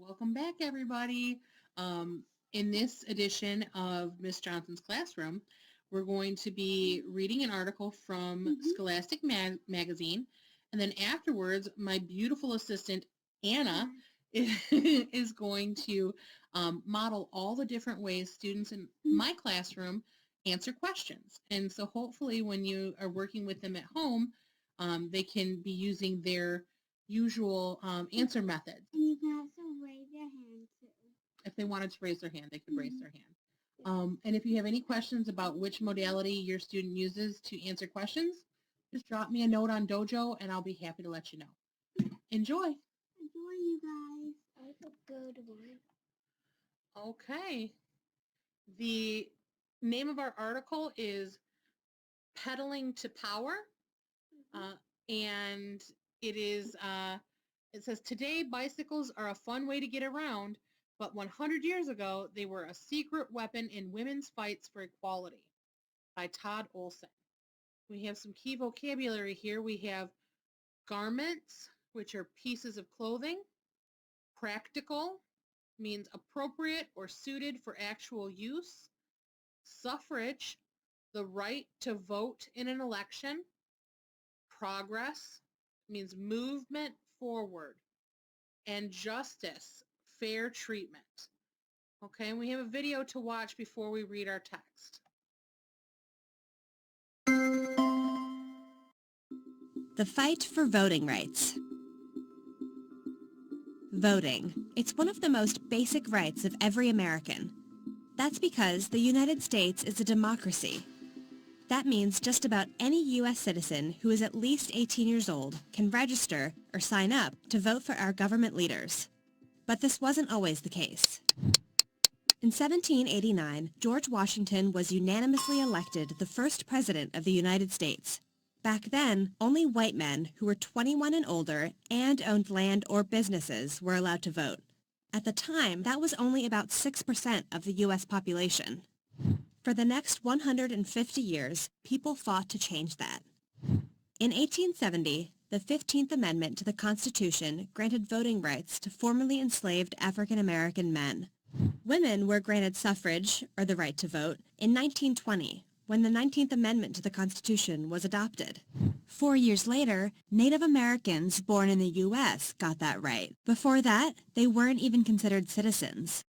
Welcome back, everybody. In this edition of Miss Johnson's Classroom, we're going to be reading an article from Mhm. Scholastic Magazine, and then afterwards, my beautiful assistant Anna is going to model all the different ways students in my classroom answer questions. And so, hopefully, when you are working with them at home, they can be using their usual answer methods. And you can also raise your hand too. If they wanted to raise their hand, they could raise Mhm. their hand. And if you have any questions about which modality your student uses to answer questions, just drop me a note on Dojo and I'll be happy to let you know. Enjoy. Enjoy, you guys. That's a good one. Okay. The name of our article is Pedaling to Power. Mhm. And it says, today bicycles are a fun way to get around, but 100 years ago, they were a secret weapon in women's fights for equality, by Todd Olson. We have some key vocabulary here. We have garments, which are pieces of clothing. Practical means appropriate or suited for actual use. Suffrage, the right to vote in an election. Progress means movement forward. And justice, fair treatment. Okay, and we have a video to watch before we read our text. The fight for voting rights. Voting. It's one of the most basic rights of every American. That's because the United States is a democracy. That means just about any U.S. citizen who is at least 18 years old can register or sign up to vote for our government leaders. But this wasn't always the case. In 1789, George Washington was unanimously elected the first president of the United States. Back then, only white men who were 21 and older and owned land or businesses were allowed to vote. At the time, that was only about 6% of the U.S. population. For the next 150 years, people fought to change that. In 1870, the 15th Amendment to the Constitution granted voting rights to formerly enslaved African American men. Women were granted suffrage, or the right to vote, in 1920, when the 19th Amendment to the Constitution was adopted. 4 years later, Native Americans born in the U.S. got that right. Before that, they weren't even considered citizens.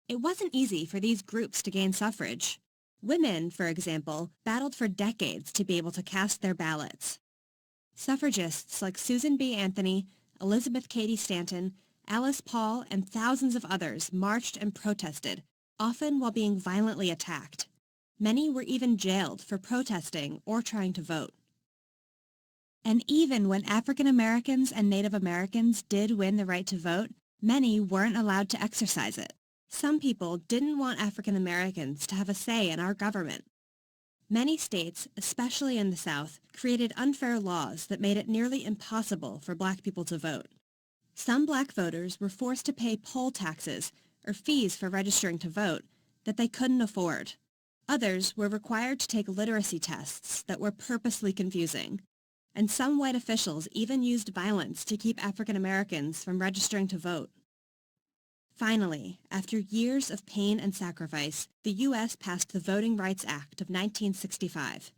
It wasn't easy for these groups to gain suffrage. Women, for example, battled for decades to be able to cast their ballots. Suffragists like Susan B. Anthony, Elizabeth Cady Stanton, Alice Paul, and thousands of others marched and protested, often while being violently attacked. Many were even jailed for protesting or trying to vote. And even when African Americans and Native Americans did win the right to vote, many weren't allowed to exercise it. Some people didn't want African Americans to have a say in our government. Many states, especially in the South, created unfair laws that made it nearly impossible for black people to vote. Some black voters were forced to pay poll taxes, or fees for registering to vote, that they couldn't afford. Others were required to take literacy tests that were purposely confusing. And some white officials even used violence to keep African Americans from registering to vote. Finally, after years of pain and sacrifice, the U.S. passed the Voting Rights Act of 1965.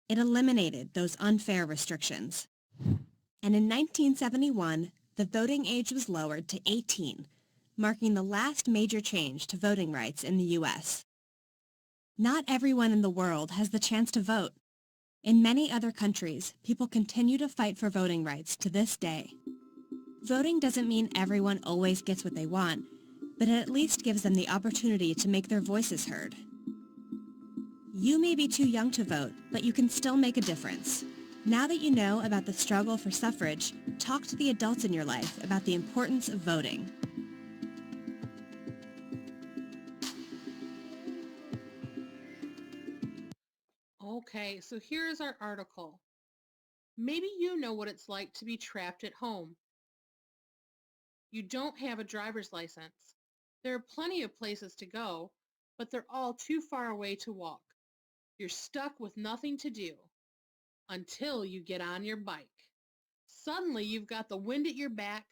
It eliminated those unfair restrictions. And in 1971, the voting age was lowered to 18, marking the last major change to voting rights in the U.S. Not everyone in the world has the chance to vote. In many other countries, people continue to fight for voting rights to this day. Voting doesn't mean everyone always gets what they want, but it at least gives them the opportunity to make their voices heard. You may be too young to vote, but you can still make a difference. Now that you know about the struggle for suffrage, talk to the adults in your life about the importance of voting. Okay, so here is our article. Maybe you know what it's like to be trapped at home. You don't have a driver's license. There are plenty of places to go, but they're all too far away to walk. You're stuck with nothing to do until you get on your bike. Suddenly, you've got the wind at your back,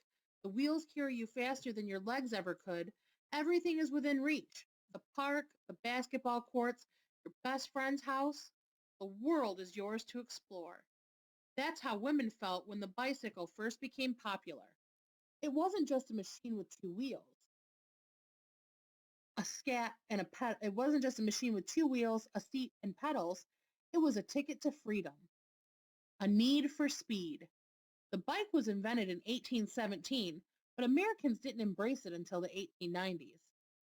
The wheels carry you faster than your legs ever could. Everything is within reach. The park, the basketball courts, your best friend's house. The world is yours to explore. That's how women felt when the bicycle first became popular. It wasn't just a machine with two wheels, a scat and a ped. It wasn't just a machine with two wheels, a seat and pedals. It was a ticket to freedom, a need for speed. The bike was invented in 1817, but Americans didn't embrace it until the 1890s.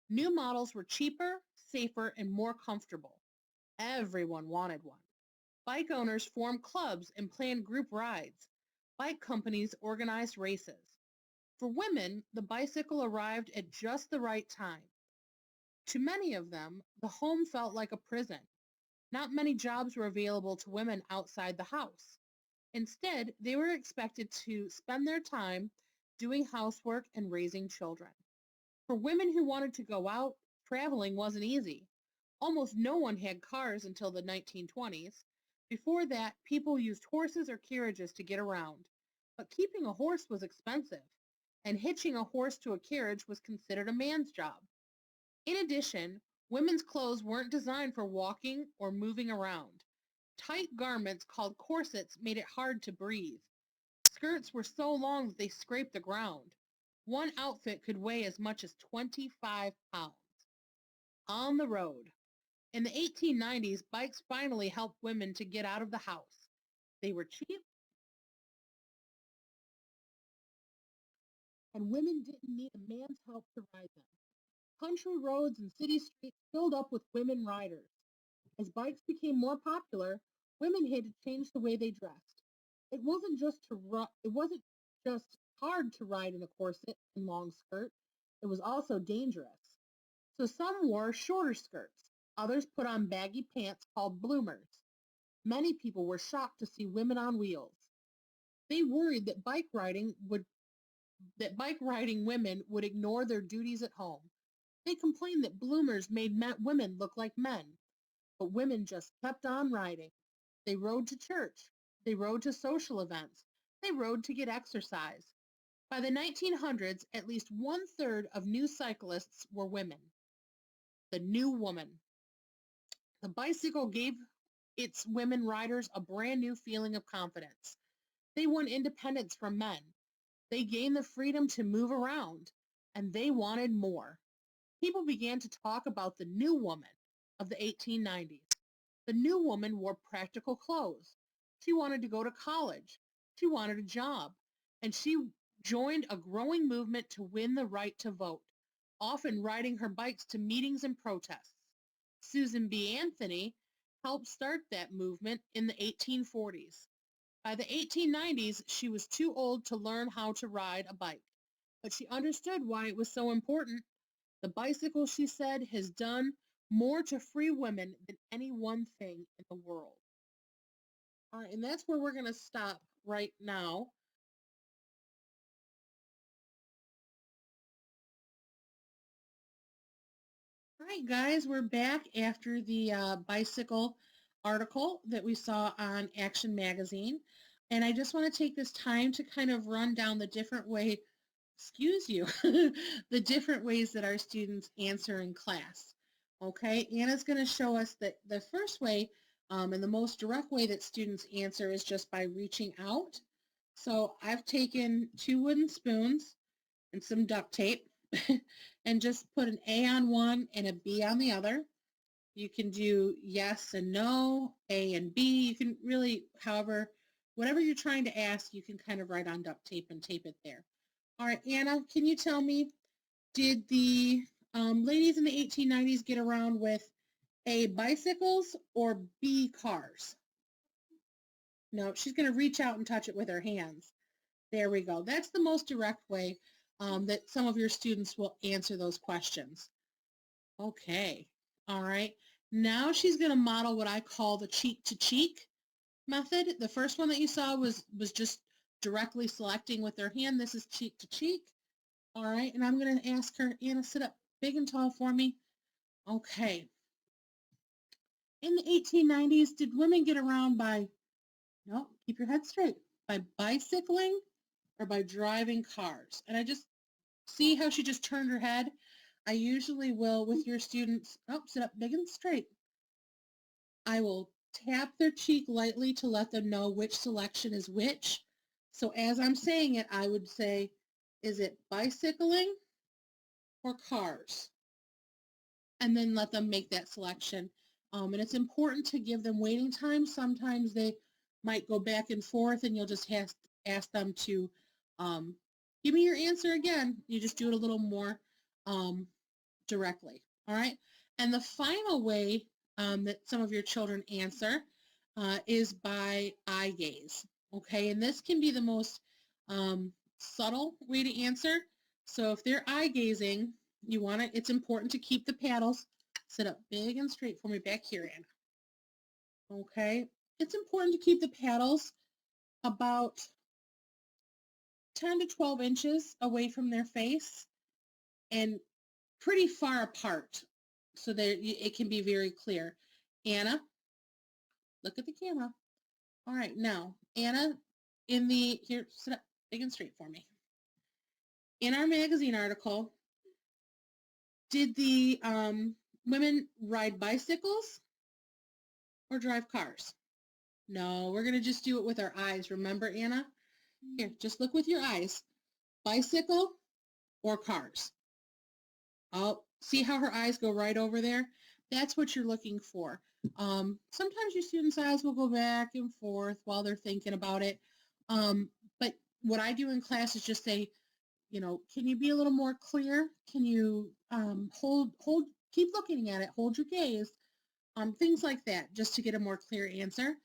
New models were cheaper, safer, and more comfortable. Everyone wanted one. Bike owners formed clubs and planned group rides. Bike companies organized races. For women, the bicycle arrived at just the right time. To many of them, the home felt like a prison. Not many jobs were available to women outside the house. Instead, they were expected to spend their time doing housework and raising children. For women who wanted to go out, traveling wasn't easy. Almost no one had cars until the 1920s. Before that, people used horses or carriages to get around. But keeping a horse was expensive, and hitching a horse to a carriage was considered a man's job. In addition, women's clothes weren't designed for walking or moving around. Tight garments called corsets made it hard to breathe. Skirts were so long that they scraped the ground. One outfit could weigh as much as 25 pounds. On the road. In the 1890s, bikes finally helped women to get out of the house. They were cheap, and women didn't need a man's help to ride them. Country roads and city streets filled up with women riders. As bikes became more popular, women had to change the way they dressed. It wasn't just hard to ride in a corset and long skirt. It was also dangerous. So some wore shorter skirts. Others put on baggy pants called bloomers. Many people were shocked to see women on wheels. They worried that bike riding women would ignore their duties at home. They complained that bloomers made women look like men. But women just kept on riding. They rode to church. They rode to social events. They rode to get exercise. By the 1900s, at least one-third of new cyclists were women. The new woman. The bicycle gave its women riders a brand new feeling of confidence. They won independence from men. They gained the freedom to move around, and they wanted more. People began to talk about the new woman of the 1890s. The new woman wore practical clothes. She wanted to go to college. She wanted a job. And she joined a growing movement to win the right to vote, often riding her bikes to meetings and protests. Susan B. Anthony helped start that movement in the 1840s. By the 1890s, she was too old to learn how to ride a bike, but she understood why it was so important. The bicycle, she said, has done more to free women than any one thing in the world. All right, and that's where we're going to stop right now. All right, guys, we're back after the bicycle article that we saw on Action Magazine. And I just want to take this time to kind of run down the different the different ways that our students answer in class. Okay, Anna's going to show us that the first way and the most direct way that students answer is just by reaching out. So I've taken 2 wooden spoons and some duct tape and just put an A on one and a B on the other. You can do yes and no, A and B. You can really, whatever you're trying to ask, you can kind of write on duct tape and tape it there. All right, Anna, can you tell me, did the ladies in the 1890s get around with A, bicycles or B, cars? No, she's going to reach out and touch it with her hands. There we go. That's the most direct way that some of your students will answer those questions. Okay. All right. Now she's going to model what I call the cheek-to-cheek method. The first one that you saw was just directly selecting with their hand. This is cheek-to-cheek. All right. And I'm going to ask her, Anna, sit up big and tall for me. Okay. In the 1890s, did women get around by, no, keep your head straight, by bicycling or by driving cars? And I just see how she just turned her head. I usually will with your students, oh, sit up big and straight. I will tap their cheek lightly to let them know which selection is which. So as I'm saying it, I would say, is it bicycling or cars? And then let them make that selection. And it's important to give them waiting time. Sometimes they might go back and forth and you'll just ask them to give me your answer again. You just do it a little more directly. All right. And the final way that some of your children answer is by eye gaze. Okay. And this can be the most subtle way to answer. So if they're eye gazing, it's important to keep the paddles. Sit up big and straight for me back here, Anna. Okay. It's important to keep the paddles about 10 to 12 inches away from their face and pretty far apart so that it can be very clear. Anna, look at the camera. All right, now, Anna, here, sit up big and straight for me. In our magazine article, did the women ride bicycles or drive cars? No, we're going to just do it with our eyes. Remember, Anna? Here, just look with your eyes. Bicycle or cars? Oh, see how her eyes go right over there? That's what you're looking for. Sometimes your students' eyes will go back and forth while they're thinking about it. But what I do in class is just say, can you be a little more clear? Can you keep looking at it, hold your gaze, things like that, just to get a more clear answer.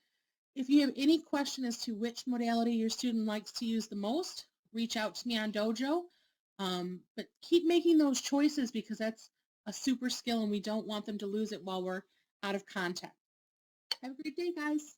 If you have any question as to which modality your student likes to use the most, reach out to me on Dojo. But keep making those choices because that's a super skill and we don't want them to lose it while we're out of contact. Have a great day, guys.